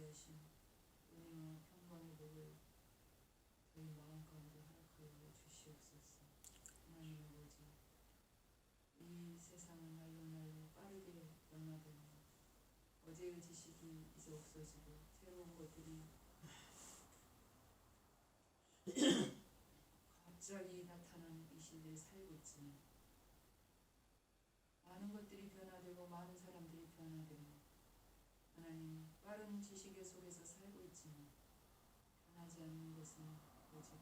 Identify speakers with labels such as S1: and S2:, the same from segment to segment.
S1: 주시게 하신 은혜와 평강의 복을 저희 마음 가운데 허락하여 주시옵소서. 하나님 아버지, 이 세상은 날로 빠르게 변화되며 어제의 지식이 이제 없어지고 새로운 것들이 갑자기 나타나는 이 시대에 살고 있지만 많은 것들이 변화되고 많은 사람들이 변화되며 하나님 빠른 지식의 속에서 살고 있지만 변하지 않는 것은 오직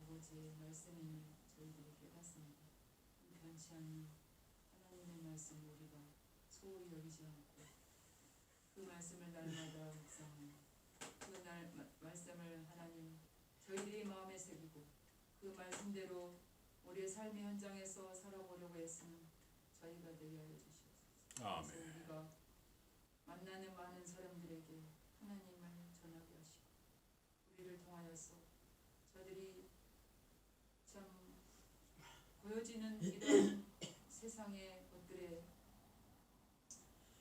S1: 아버지의 말씀임을 저희들이 깨닫습니다. 이 변치 않는 하나님의 말씀을 우리가 소홀히 여기지 않고 그 말씀을 날마다 묵상하며 그 말씀을 하나님 저희들이 마음에 새기고 그 말씀대로 우리의 삶의 현장에서 살아보려고 애쓰는 저희가 되게 하여 주시옵소서.
S2: 아멘.
S1: 그래서 우리가 만나는 많은 사람들에게 하나님을 전하게 하시고 우리를 통하여서 저들이 참 보여지는 이런 세상의 것들에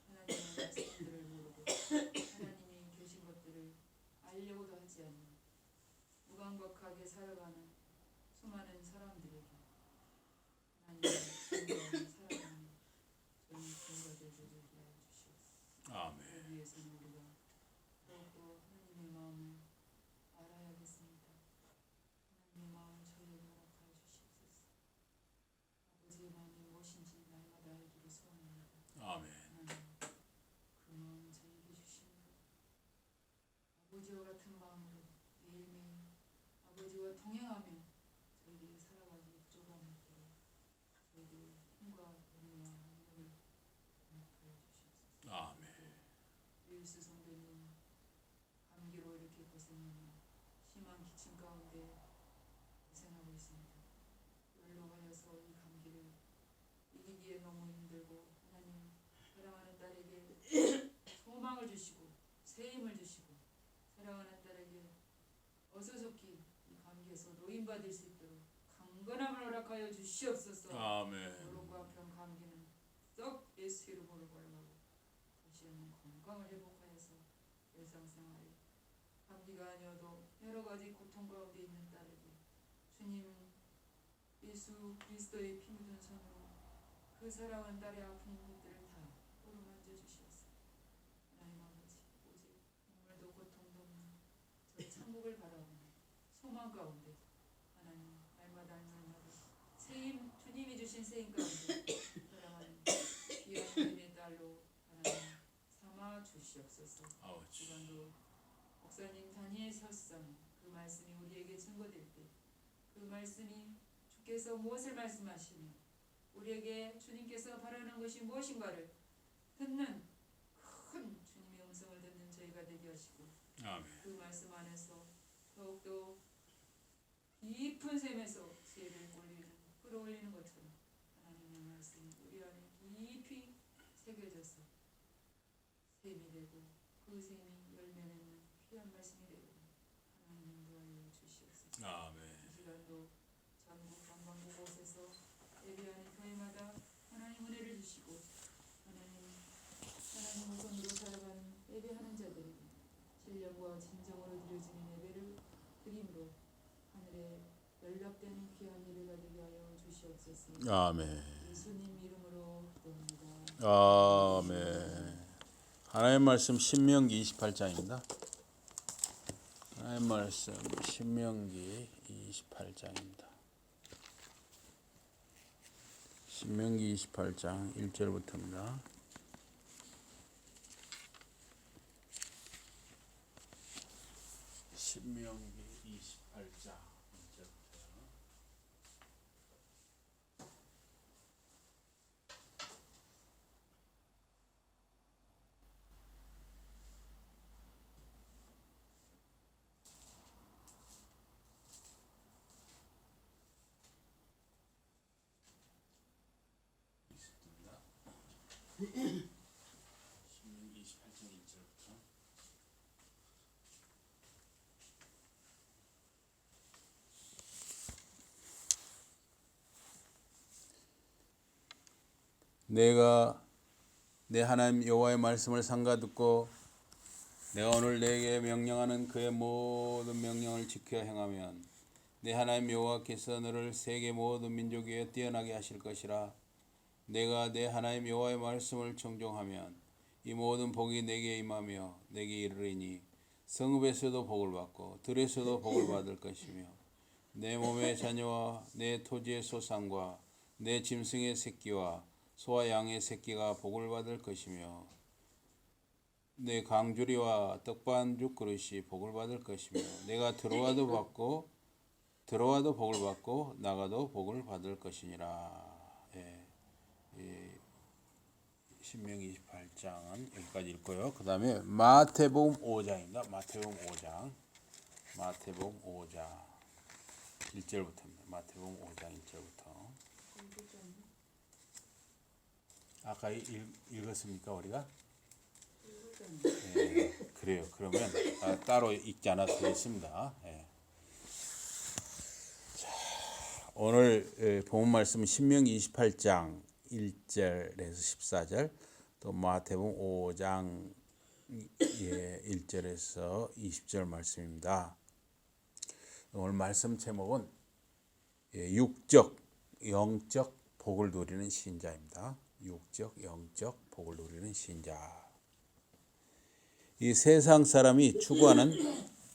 S1: 하나님의 말씀들을 모르고 하나님이 계신 것들을 알려고도 하지 않는 무감각하게 살아가는 수많은 사람들에게 하나님의 진리를 살아가는 저희 친구들 되게 하여 주시옵소서.
S2: 아멘.
S1: 그러기 위해서는 우리가 더욱더 하나님의 마음을 알아야겠습니다. 하나님의 마음을 저희에게 허락하여 주시옵소서. 아버지의 마음이 무엇인지 날마다 알기를 소원합니다.
S2: 아멘.
S1: 하나님, 그 마음을 저희에게 주시는 것, 아버지와 같은 마음으로 매일매일 아버지와 동행하며 저희들이 살아가기 부족함이 없도록 저희들의 힘과 은혜와 능력을 허락하여 주시옵소서.
S2: 아멘.
S1: 릴스 성도님 감기로 이렇게 고생하며 심한 기침 가운데 고생하고 있습니다. 열로 하여서 이 감기를 이기기에 너무 힘들고 하나님 사랑하는 딸에게 소망을 주시고 새 힘을 주시고 사랑하는 딸에게 어서 좋기 이 감기에서 노인받을 수 있도록 강건함을 허락하여 주시옵소서.
S2: 아멘.
S1: 요런과 아픈 감기는 썩 예수 이름으로 벌하고 다시 한번 건강을 회복하여서 일상생활에 감기가 아니어도 여러 가지 고통 가운데 있는 딸에게 주님 예수 그리스도의 피 묻은 손으로 그 사랑하는 딸의 아픈 것들을 다 어루만져 주시옵소서. 하나님 아버지, 오직 눈물도 고통도 없는 저 천국을 바라보는 소망 가운데 하나님 날마다 새힘 주님이 주신 새힘 가운데 사랑하는 귀한 주님의 딸로 하나님 삼아 주시옵소서.
S2: 아버지.
S1: 시간도 목사님 다니엘 설상 그 말씀이 우리에게 증거될 때 그 말씀이 주께서 무엇을 말씀하시며 우리에게 주님께서 바라는 것이 무엇인가를 듣는 큰 주님의 음성을 듣는 저희가 되게 하시고
S2: 아멘.
S1: 그 말씀 안에서 더욱더 깊은 샘에서 지혜를 끌어올리는 것처럼 하나님의 말씀이 우리 안에 깊이 새겨져서 샘이 되고 그 샘이 열매 맺는 귀한 말씀이 되고 하나님 인도하여 주시옵소서.
S2: 아멘.
S1: 이 시간도 전국 방방곡 곳에서 예배하는 교회마다 하나님 은혜를 주시고 하나님 우선으로 살아가는 예배하는 자들에게 신령과 진정으로 드려지는 예배를 드림으로 하늘에 연락되는 귀한 예배가 되게 하여 주시옵소서.
S2: 아멘.
S1: 예수님 이름으로 기도합니다.
S2: 아멘. 하나님 말씀 신명기 28장입니다. 하나님 말씀 신명기 28장입니다. 신명기 28장 1절부터입니다. 신명기 28장 1절부터 신명기 28장 1절부터 내가 내 하나님 여호와의 말씀을 삼가 듣고 내가 오늘 내게 명령하는 그의 모든 명령을 지켜 행하면 내 하나님 여호와께서 너를 세계 모든 민족 위에 뛰어나게 하실 것이라. 내가 내 하나님 여호와의 말씀을 청종하면 이 모든 복이 내게 임하며 내게 이르리니 성읍에서도 복을 받고 들에서도 복을 받을 것이며 내 몸의 자녀와 내 토지의 소산과 내 짐승의 새끼와 소와 양의 새끼가 복을 받을 것이며 내 강주리와 떡반죽 그릇이 복을 받을 것이며 내가 들어와도 복을 받고 나가도 복을 받을 것이니라. 신명기 28장은 여기까지 읽고요. 그 다음에 마태복음 5장입니다. 마태복음 5장 1절부터입니다. 마태복음 5장 1절부터. 아까 읽었습니까 우리가? 예, 그래요. 그러면 따로 읽지 않아도 되겠습니다. 예. 자, 오늘 본문 말씀은 신명기 28장 1절에서 14절, 또 마태복음 5장 1절에서 20절 말씀입니다. 오늘 말씀 제목은 육적, 영적 복을 누리는 신자입니다. 육적, 영적 복을 누리는 신자. 이 세상 사람이 추구하는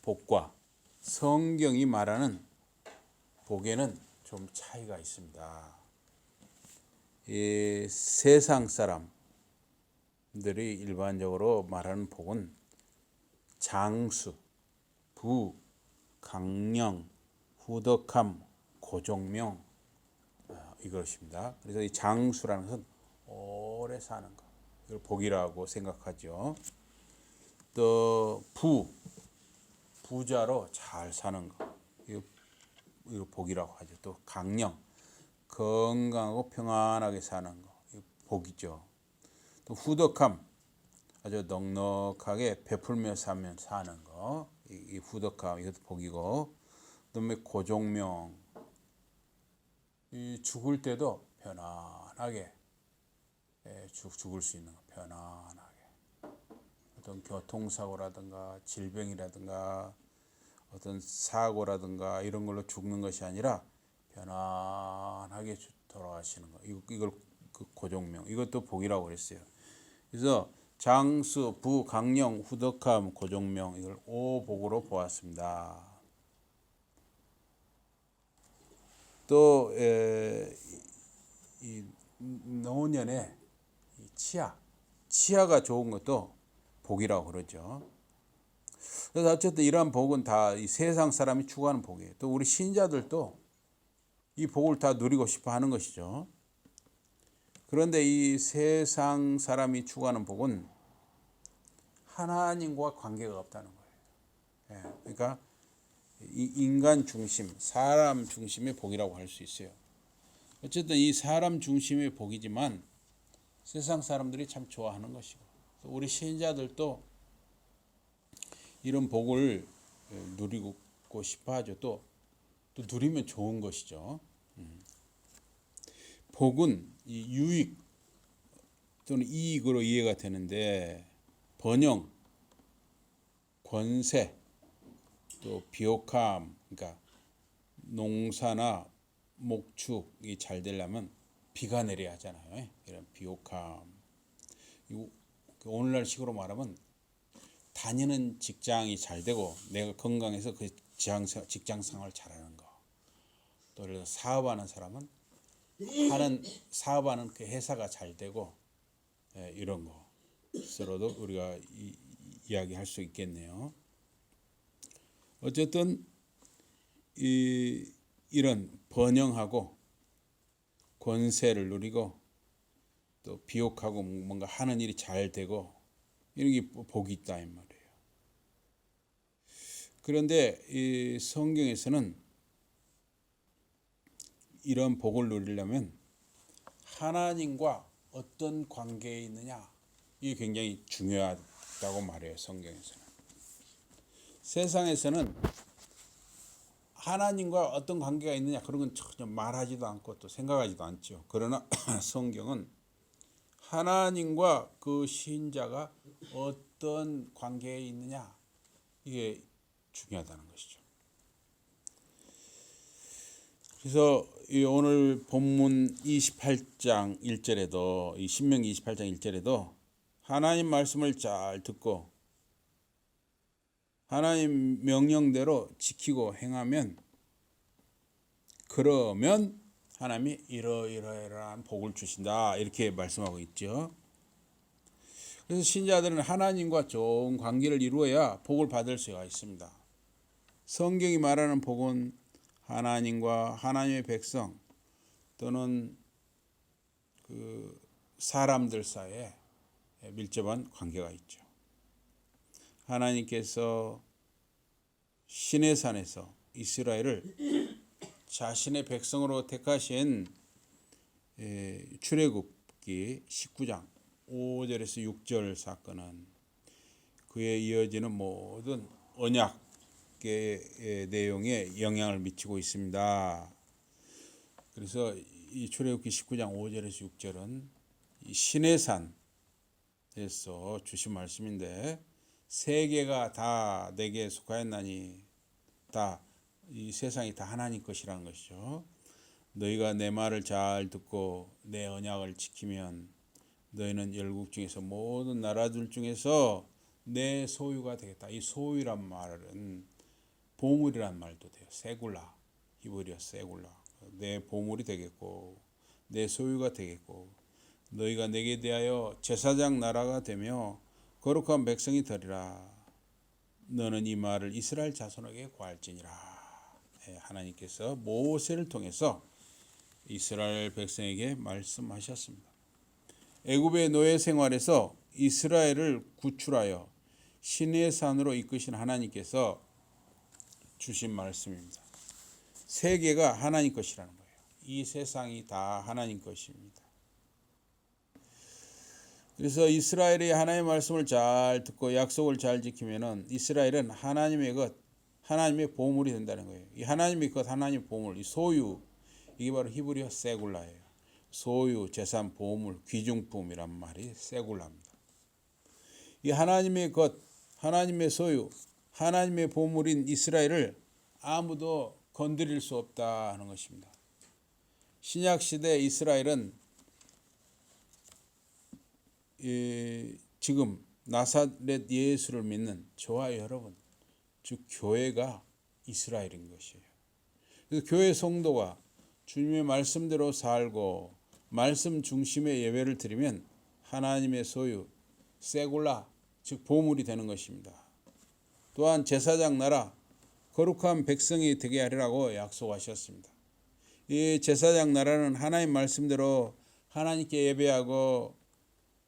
S2: 복과 성경이 말하는 복에는 좀 차이가 있습니다. 이 세상 사람들이 일반적으로 말하는 복은 장수, 부, 강령, 후덕함, 고종명, 이것입니다. 그래서 이 장수라는 것은 오래 사는 것, 이걸 복이라고 생각하죠. 또 부자로 잘 사는 것, 이거 복이라고 하죠. 또 강령, 건강하고 평안하게 사는 거, 이거 복이죠. 또 후덕함, 아주 넉넉하게 베풀며 사는 거, 이 후덕함, 이것도 복이고, 그다음에 고종명, 이 죽을 때도 편안하게 죽을 수 있는 거, 편안하게. 어떤 교통사고라든가 질병이라든가 어떤 사고라든가 이런 걸로 죽는 것이 아니라 편안하게 돌아가시는 거. 이걸 그 고종명, 이것도 복이라고 그랬어요. 그래서 장수, 부, 강령, 후덕함, 고종명, 이걸 오복으로 보았습니다. 또 이 노년에 치아가 좋은 것도 복이라고 그러죠. 그래서 어쨌든 이러한 복은 다 이 세상 사람이 추구하는 복이에요. 또 우리 신자들도 이 복을 다 누리고 싶어 하는 것이죠. 그런데 이 세상 사람이 추구하는 복은 하나님과 관계가 없다는 거예요. 그러니까 이 인간 중심, 사람 중심의 복이라고 할 수 있어요. 어쨌든 이 사람 중심의 복이지만 세상 사람들이 참 좋아하는 것이고, 우리 신자들도 이런 복을 누리고 싶어 하죠. 또 누리면 좋은 것이죠. 복은 이 유익 또는 이익으로 이해가 되는데, 번영, 권세, 또 비옥함, 그러니까 농사나 목축이 잘 되려면 비가 내려야 하잖아요. 이런 비옥함. 오늘날 식으로 말하면 다니는 직장이 잘 되고 내가 건강해서 그 직장 생활을 잘하는 거. 또 그래서 사업하는 사람은 사업하는 그 회사가 잘 되고, 이런 것으로도 우리가 이야기할 수 있겠네요. 어쨌든 이런 번영하고 권세를 누리고 또 비옥하고 뭔가 하는 일이 잘 되고 이런 게 복이 있다 이 말이에요. 그런데 이 성경에서는 이런 복을 누리려면 하나님과 어떤 관계에 있느냐, 이게 굉장히 중요하다고 말해요. 성경에서는. 세상에서는 하나님과 어떤 관계가 있느냐 그런 건 전혀 말하지도 않고 또 생각하지도 않죠. 그러나 성경은 하나님과 그 신자가 어떤 관계에 있느냐, 이게 중요하다는 것이죠. 그래서 이 오늘 본문 28장 1절에도 이 신명기 28장 1절에도 하나님 말씀을 잘 듣고 하나님 명령대로 지키고 행하면, 그러면 하나님이 이러이러한 복을 주신다, 이렇게 말씀하고 있죠. 그래서 신자들은 하나님과 좋은 관계를 이루어야 복을 받을 수가 있습니다. 성경이 말하는 복은 하나님과 하나님의 백성 또는 그 사람들 사이에 밀접한 관계가 있죠. 하나님께서 시내산에서 이스라엘을 자신의 백성으로 택하신 출애굽기 19장 5절에서 6절 사건은 그에 이어지는 모든 언약의 내용에 영향을 미치고 있습니다. 그래서 이 출애굽기 19장 5절에서 6절은 이 시내산에서 주신 말씀인데, 세계가 다 내게 속하였나니, 다 이 세상이 다 하나님 것이라는 것이죠. 너희가 내 말을 잘 듣고 내 언약을 지키면 너희는 열국 중에서 모든 나라들 중에서 내 소유가 되겠다. 이 소유란 말은 보물이란 말도 돼요. 세굴라, 히브리어 세굴라. 내 보물이 되겠고 내 소유가 되겠고, 너희가 내게 대하여 제사장 나라가 되며 거룩한 백성이 되리라. 너는 이 말을 이스라엘 자손에게 고할지니라. 하나님께서 모세를 통해서 이스라엘 백성에게 말씀하셨습니다. 애굽의 노예 생활에서 이스라엘을 구출하여 시내산으로 이끄신 하나님께서 주신 말씀입니다. 세계가 하나님 것이라는 거예요. 이 세상이 다 하나님 것입니다. 그래서 이스라엘이 하나님의 말씀을 잘 듣고 약속을 잘 지키면은 이스라엘은 하나님의 것, 하나님의 보물이 된다는 거예요. 이 하나님의 것, 하나님의 보물, 이 소유, 이게 바로 히브리어 세굴라예요. 소유, 재산, 보물, 귀중품이란 말이 세굴라입니다. 이 하나님의 것, 하나님의 소유, 하나님의 보물인 이스라엘을 아무도 건드릴 수 없다 하는 것입니다. 신약 시대 이스라엘은 지금 나사렛 예수를 믿는 저와 여러분, 즉 교회가 이스라엘인 것이에요. 그래서 교회 성도가 주님의 말씀대로 살고 말씀 중심의 예배를 드리면 하나님의 소유, 세굴라, 즉 보물이 되는 것입니다. 또한 제사장 나라, 거룩한 백성이 되게 하리라고 약속하셨습니다. 이 제사장 나라는 하나님 말씀대로 하나님께 예배하고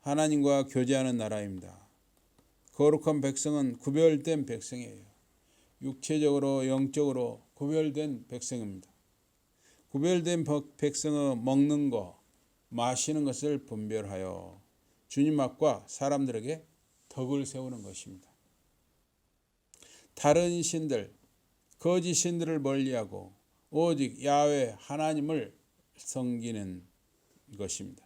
S2: 하나님과 교제하는 나라입니다. 거룩한 백성은 구별된 백성이에요. 육체적으로 영적으로 구별된 백성입니다. 구별된 백성은 먹는 것, 마시는 것을 분별하여 주님 앞과 사람들에게 덕을 세우는 것입니다. 다른 신들, 거짓 신들을 멀리하고 오직 야훼 하나님을 섬기는 것입니다.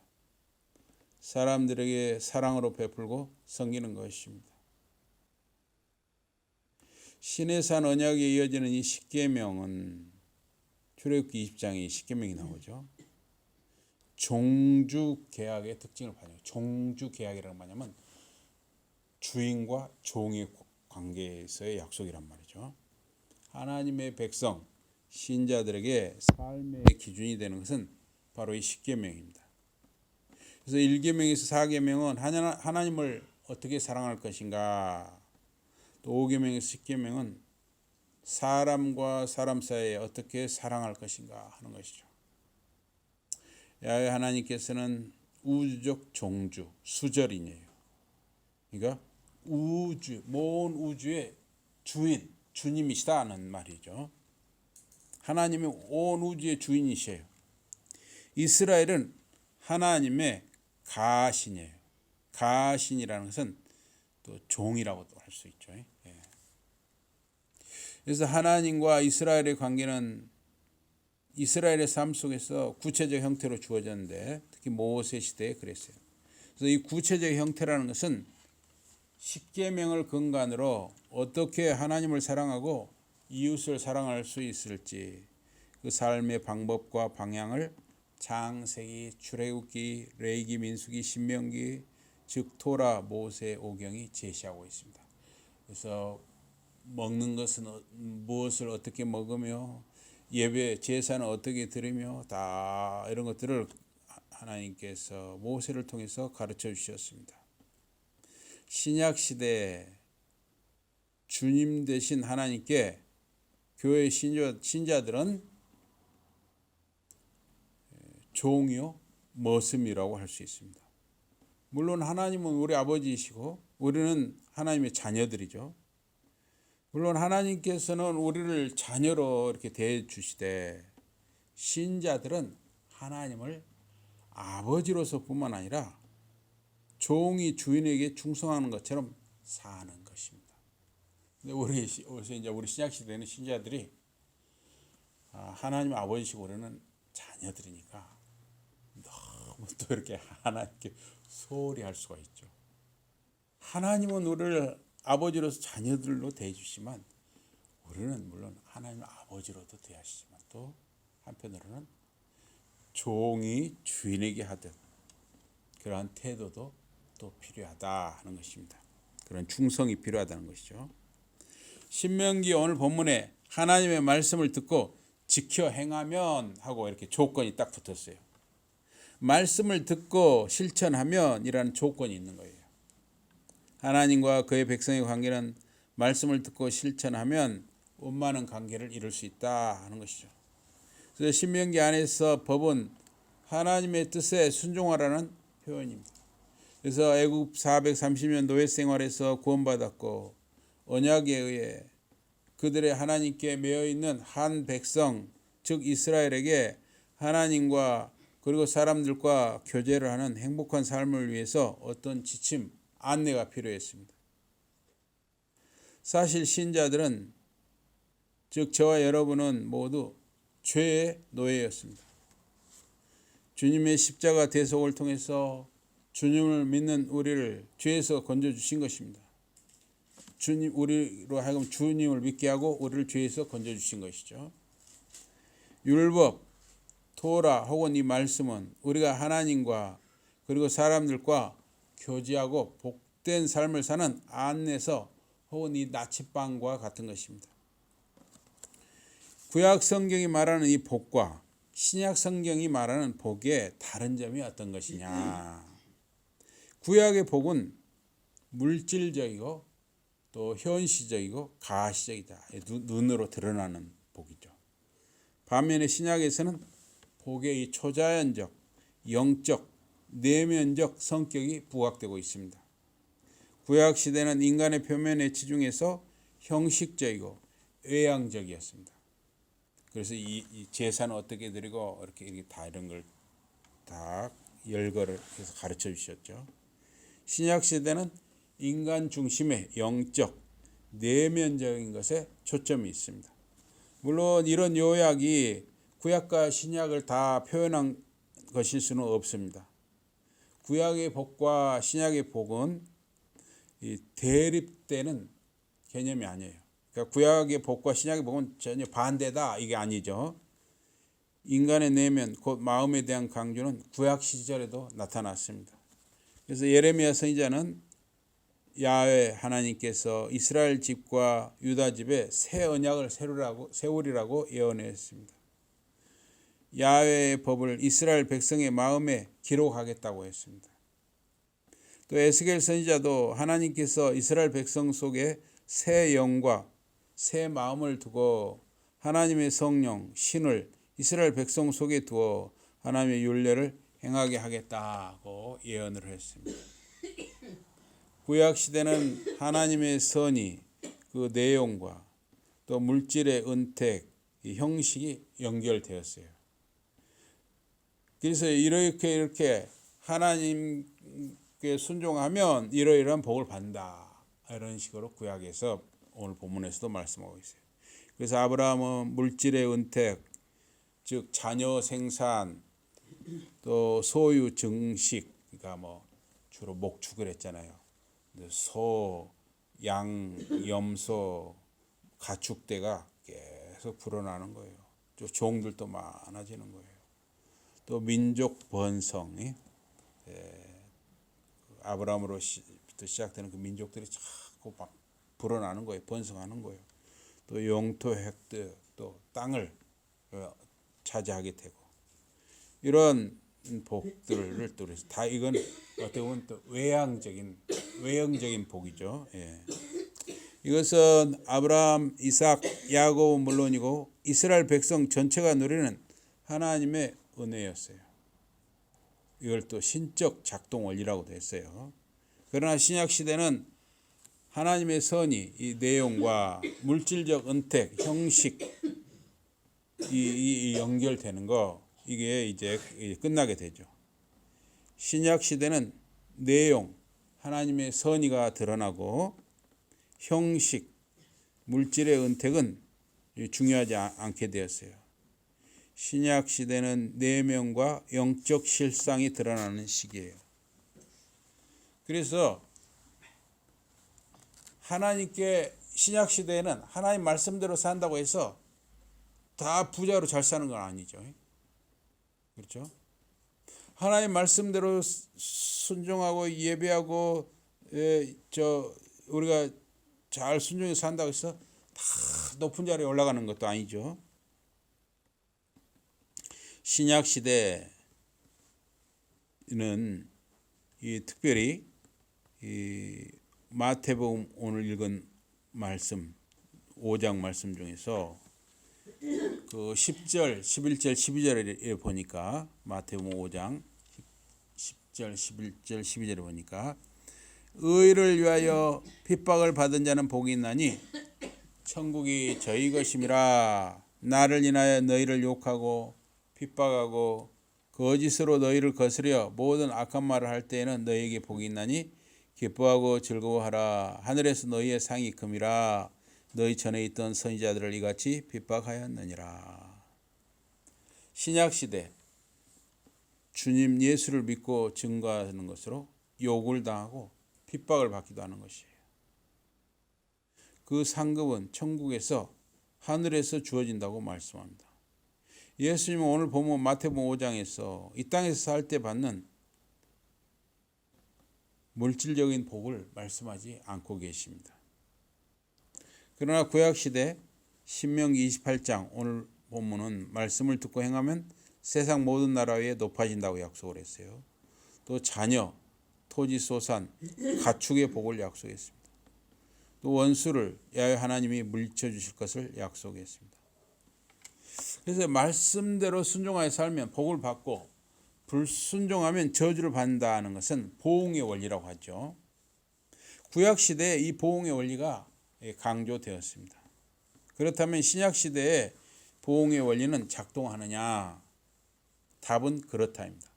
S2: 사람들에게 사랑으로 베풀고 섬기는 것입니다. 시내산 언약에 이어지는 이 십계명은 출애굽기 20장에 십계명이 나오죠. 종주 계약의 특징을 봐요. 종주 계약이라는 말이냐면 주인과 종의 관계에서의 약속이란 말이죠. 하나님의 백성, 신자들에게 삶의 기준이 되는 것은 바로 이 십계명입니다. 그래서 1계명에서 4계명은 하나님을 어떻게 사랑할 것인가, 또 5계명에서 10계명은 사람과 사람 사이에 어떻게 사랑할 것인가 하는 것이죠. 야훼 하나님께서는 우주적 종주, 수절인이에요. 그러니까 모든 우주의 주인, 주님이시다는 말이죠. 하나님이 온 우주의 주인이세요. 이스라엘은 하나님의 가신이에요. 가신이라는 것은 또 종이라고도 할 수 있죠. 그래서 하나님과 이스라엘의 관계는 이스라엘의 삶 속에서 구체적 형태로 주어졌는데, 특히 모세 시대에 그랬어요. 그래서 이 구체적 형태라는 것은 십계명을 근간으로 어떻게 하나님을 사랑하고 이웃을 사랑할 수 있을지 그 삶의 방법과 방향을 창세기, 출애굽기, 레위기, 민수기, 신명기, 즉 토라, 모세, 오경이 제시하고 있습니다. 그래서 먹는 것은 무엇을 어떻게 먹으며 예배, 제사는 어떻게 드리며 다 이런 것들을 하나님께서 모세를 통해서 가르쳐 주셨습니다. 신약 시대에 주님 되신 하나님께 교회 신자들은 종이요 머슴이라고 할 수 있습니다. 물론 하나님은 우리 아버지이시고 우리는 하나님의 자녀들이죠. 물론 하나님께서는 우리를 자녀로 이렇게 대해 주시되 신자들은 하나님을 아버지로서뿐만 아니라 종이 주인에게 충성하는 것처럼 사는 것입니다. 근데 우리 신약 시대는 신자들이 하나님 아버지시고 우리는 자녀들이니까 너무 또 이렇게 하나님께 소홀히 할 수가 있죠. 하나님은 우리를 아버지로서 자녀들로 대해주시지만 우리는 물론 하나님 아버지로도 대하시지만 또 한편으로는 종이 주인에게 하듯 그러한 태도도 또 필요하다 하는 것입니다. 그런 충성이 필요하다는 것이죠. 신명기 오늘 본문에 하나님의 말씀을 듣고 지켜 행하면 하고 이렇게 조건이 딱 붙었어요. 말씀을 듣고 실천하면 이라는 조건이 있는 거예요. 하나님과 그의 백성의 관계는 말씀을 듣고 실천하면 원만한 관계를 이룰 수 있다 하는 것이죠. 그래서 신명기 안에서 법은 하나님의 뜻에 순종하라는 표현입니다. 그래서 애굽 430년 노예 생활에서 구원받았고 언약에 의해 그들의 하나님께 매여 있는 한 백성 즉 이스라엘에게 하나님과 그리고 사람들과 교제를 하는 행복한 삶을 위해서 어떤 지침, 안내가 필요했습니다. 사실 신자들은 즉 저와 여러분은 모두 죄의 노예였습니다. 주님의 십자가 대속을 통해서 주님을 믿는 우리를 죄에서 건져주신 것입니다. 우리로 하여금 주님을 믿게 하고 우리를 죄에서 건져주신 것이죠. 율법, 토라 혹은 이 말씀은 우리가 하나님과 그리고 사람들과 교제하고 복된 삶을 사는 안내서 혹은 이 나침반과 같은 것입니다. 구약 성경이 말하는 이 복과 신약 성경이 말하는 복의 다른 점이 어떤 것이냐. 구약의 복은 물질적이고 또 현시적이고 가시적이다. 눈으로 드러나는 복이죠. 반면에 신약에서는 복의 이 초자연적, 영적, 내면적 성격이 부각되고 있습니다. 구약 시대는 인간의 표면의 지중에서 형식적이고 외향적이었습니다. 그래서 이 제사는 어떻게 드리고 이렇게 다 이런 걸 다 열거를 해서 가르쳐 주셨죠. 신약 시대는 인간 중심의 영적, 내면적인 것에 초점이 있습니다. 물론 이런 요약이 구약과 신약을 다 표현한 것일 수는 없습니다. 구약의 복과 신약의 복은 대립되는 개념이 아니에요. 그러니까 구약의 복과 신약의 복은 전혀 반대다 이게 아니죠. 인간의 내면 곧 마음에 대한 강조는 구약 시절에도 나타났습니다. 그래서 예레미야 선지자는 야훼 하나님께서 이스라엘 집과 유다 집에 새 언약을 세우리라고 예언했습니다. 야훼의 법을 이스라엘 백성의 마음에 기록하겠다고 했습니다. 또 에스겔 선지자도 하나님께서 이스라엘 백성 속에 새 영과 새 마음을 두고 하나님의 성령, 신을 이스라엘 백성 속에 두어 하나님의 율례를 행하게 하겠다고 예언을 했습니다. 구약 시대는 하나님의 선의, 그 내용과 또 물질의 은택, 이 형식이 연결되었어요. 그래서 이렇게 하나님께 순종하면 이러이러한 복을 받는다. 이런 식으로 구약에서 오늘 본문에서도 말씀하고 있어요. 그래서 아브라함은 물질의 은택, 즉 자녀 생산, 또 소유 증식, 그러니까 주로 목축을 했잖아요. 소, 양, 염소, 가축대가 계속 불어나는 거예요. 또 종들도 많아지는 거예요. 또 민족 번성이 아브라함으로부터 시작되는 그 민족들이 자꾸 막 불어나는 거예요. 번성하는 거예요. 또 영토 획득, 또 땅을 차지하게 되고 이런 복들을 또 다 이건 어떻게 보면 또 외형적인 복이죠. 예. 이것은 아브라함, 이삭, 야곱은 물론이고 이스라엘 백성 전체가 누리는 하나님의 은혜였어요. 이걸 또 신적 작동 원리라고도 했어요. 그러나 신약 시대는 하나님의 선이 이 내용과 물질적 은택, 형식 이 연결되는 거 이게 이제 끝나게 되죠. 신약 시대는 내용, 하나님의 선의가 드러나고 형식, 물질의 은택은 중요하지 않게 되었어요. 신약 시대는 내면과 영적 실상이 드러나는 시기예요. 그래서 하나님께 신약 시대에는 하나님 말씀대로 산다고 해서 다 부자로 잘 사는 건 아니죠. 그렇죠? 하나님 말씀대로 순종하고 예배하고 우리가 잘 순종해서 산다고 해서 다 높은 자리에 올라가는 것도 아니죠. 신약 시대는 특별히 마태복음 오늘 읽은 말씀 5장 말씀 중에서 그 10절, 11절, 12절에 보니까 마태복음 5장 10절, 11절, 12절에 보니까 의를 위하여 핍박을 받은 자는 복이 있나니 천국이 저희 것임이라. 나를 인하여 너희를 욕하고 핍박하고 거짓으로 너희를 거스려 모든 악한 말을 할 때에는 너희에게 복이 있나니 기뻐하고 즐거워하라. 하늘에서 너희의 상이 큼이라. 너희 전에 있던 선지자들을 이같이 핍박하였느니라. 신약시대 주님 예수를 믿고 증거하는 것으로 욕을 당하고 핍박을 받기도 하는 것이에요. 그 상급은 천국에서 하늘에서 주어진다고 말씀합니다. 예수님은 오늘 보면 마태복음 5장에서 이 땅에서 살 때 받는 물질적인 복을 말씀하지 않고 계십니다. 그러나 구약시대 신명기 28장 오늘 본문은 말씀을 듣고 행하면 세상 모든 나라 위에 높아진다고 약속을 했어요. 또 자녀, 토지, 소산, 가축의 복을 약속했습니다. 또 원수를 야훼 하나님이 물리쳐 주실 것을 약속했습니다. 그래서 말씀대로 순종하여 살면 복을 받고 불순종하면 저주를 받는다는 것은 보응의 원리라고 하죠. 구약시대에 이 보응의 원리가 강조되었습니다. 그렇다면 신약시대에 보응의 원리는 작동하느냐? 답은 그렇다입니다.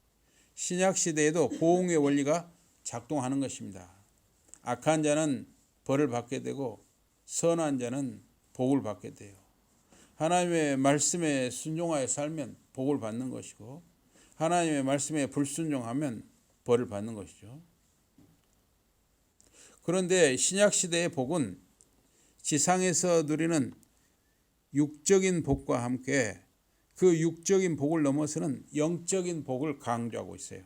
S2: 신약시대에도 보응의 원리가 작동하는 것입니다. 악한 자는 벌을 받게 되고 선한 자는 복을 받게 돼요. 하나님의 말씀에 순종하여 살면 복을 받는 것이고 하나님의 말씀에 불순종하면 벌을 받는 것이죠. 그런데 신약시대의 복은 지상에서 누리는 육적인 복과 함께 그 육적인 복을 넘어서는 영적인 복을 강조하고 있어요.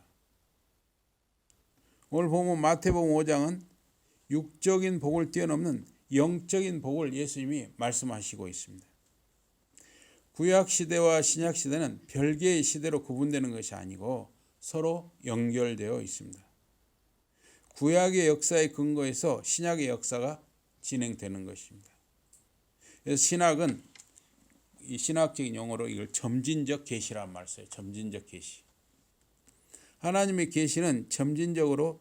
S2: 오늘 보면 마태복음 5장은 육적인 복을 뛰어넘는 영적인 복을 예수님이 말씀하시고 있습니다. 구약시대와 신약시대는 별개의 시대로 구분되는 것이 아니고 서로 연결되어 있습니다. 구약의 역사에 근거해서 신약의 역사가 진행되는 것입니다. 그래서 신학은 이 신학적인 용어로 이걸 점진적 계시란 말을 써요. 점진적 계시. 하나님의 계시는 점진적으로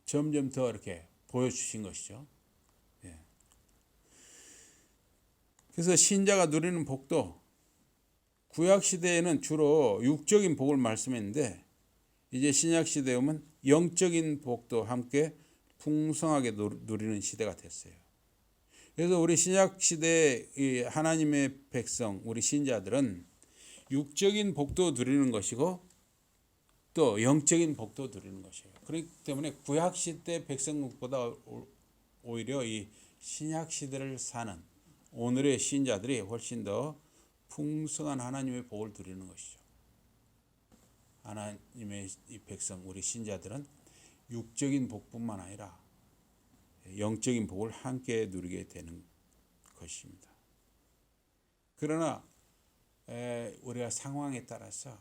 S2: 점점 더 이렇게 보여주신 것이죠. 그래서 신자가 누리는 복도 구약 시대에는 주로 육적인 복을 말씀했는데 이제 신약 시대에 오면 영적인 복도 함께 풍성하게 누리는 시대가 됐어요. 그래서 우리 신약 시대의 하나님의 백성, 우리 신자들은 육적인 복도 누리는 것이고 또 영적인 복도 누리는 것이에요. 그렇기 때문에 구약 시대 백성보다 오히려 이 신약 시대를 사는 오늘의 신자들이 훨씬 더 풍성한 하나님의 복을 누리는 것이죠. 하나님의 이 백성, 우리 신자들은 육적인 복뿐만 아니라 영적인 복을 함께 누리게 되는 것입니다. 그러나 우리가 상황에 따라서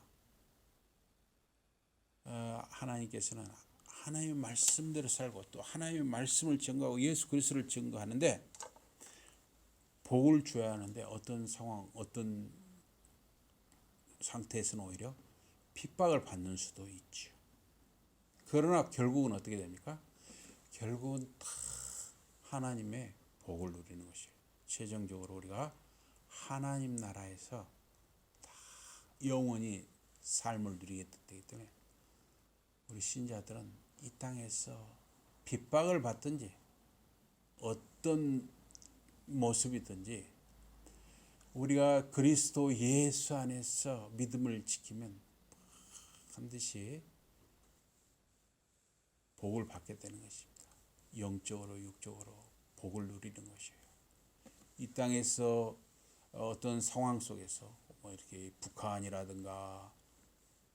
S2: 하나님께서는 하나님의 말씀대로 살고 또 하나님의 말씀을 증거하고 예수 그리스도를 증거하는데 복을 줘야 하는데 어떤 상황, 어떤 상태에서는 오히려 핍박을 받는 수도 있죠. 그러나 결국은 어떻게 됩니까? 결국은 다 하나님의 복을 누리는 것이에요. 최종적으로 우리가 하나님 나라에서 다 영원히 삶을 누리게 되기 때문에 우리 신자들은 이 땅에서 핍박을 받든지 어떤 모습이든지 우리가 그리스도 예수 안에서 믿음을 지키면 반드시 복을 받게 되는 것입니다. 영적으로 육적으로 복을 누리는 것이에요. 이 땅에서 어떤 상황 속에서 뭐 이렇게 북한이라든가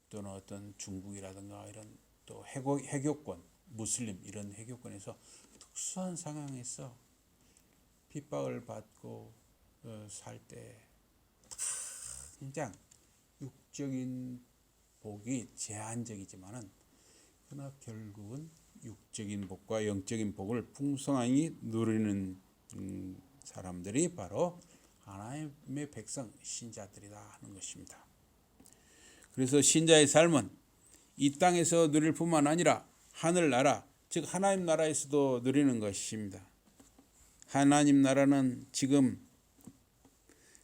S2: 또는 어떤 중국이라든가 이런 또 해교권, 무슬림 이런 해교권에서 특수한 상황에서 핍박을 받고 살 때 당장 육적인 복이 제한적이지만은 그러나 결국은 육적인 복과 영적인 복을 풍성하게 누리는 사람들이 바로 하나님의 백성 신자들이다 하는 것입니다. 그래서 신자의 삶은 이 땅에서 누릴 뿐만 아니라 하늘나라, 즉 하나님 나라에서도 누리는 것입니다. 하나님 나라는 지금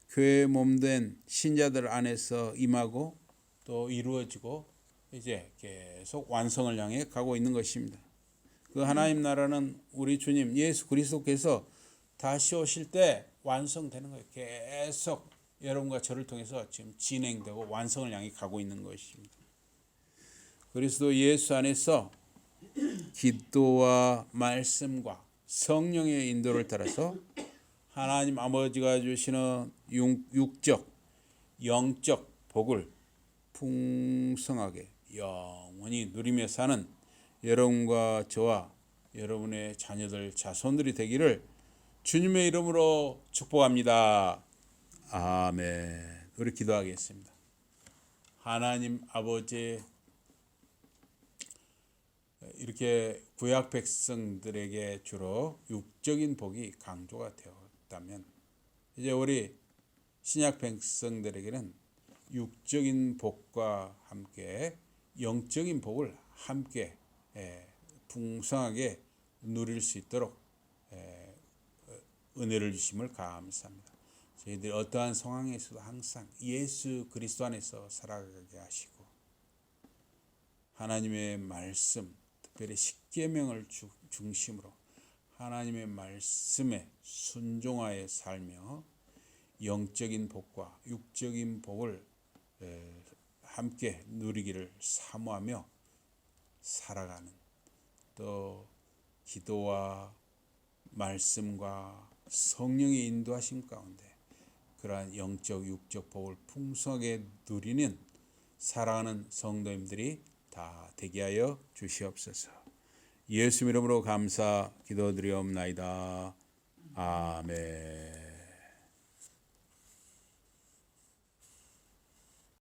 S2: 교회의 몸된 신자들 안에서 임하고 또 이루어지고 이제 계속 완성을 향해 가고 있는 것입니다. 그 하나님 나라는 우리 주님 예수 그리스도께서 다시 오실 때 완성되는 거예요. 계속 여러분과 저를 통해서 지금 진행되고 완성을 향해 가고 있는 것입니다. 그리스도 예수 안에서 기도와 말씀과 성령의 인도를 따라서 하나님 아버지가 주시는 육적, 영적 복을 풍성하게 영원히 누리며 사는 여러분과 저와 여러분의 자녀들, 자손들이 되기를 주님의 이름으로 축복합니다. 아멘. 우리 기도하겠습니다. 하나님 아버지, 이렇게 구약 백성들에게 주로 육적인 복이 강조가 되었다면 이제 우리 신약 백성들에게는 육적인 복과 함께 영적인 복을 함께 풍성하게 누릴 수 있도록 은혜를 주심을 감사합니다. 저희들이 어떠한 상황에서도 항상 예수 그리스도 안에서 살아가게 하시고 하나님의 말씀, 특별히 십계명을 중심으로 하나님의 말씀에 순종하여 살며 영적인 복과 육적인 복을 함께 누리기를 사모하며 살아가는, 또 기도와 말씀과 성령의 인도하심 가운데 그러한 영적 육적 복을 풍성하게 누리는 사랑하는 성도님들이 다 되게 하여 주시옵소서. 예수 이름으로 감사 기도드리옵나이다. 아멘.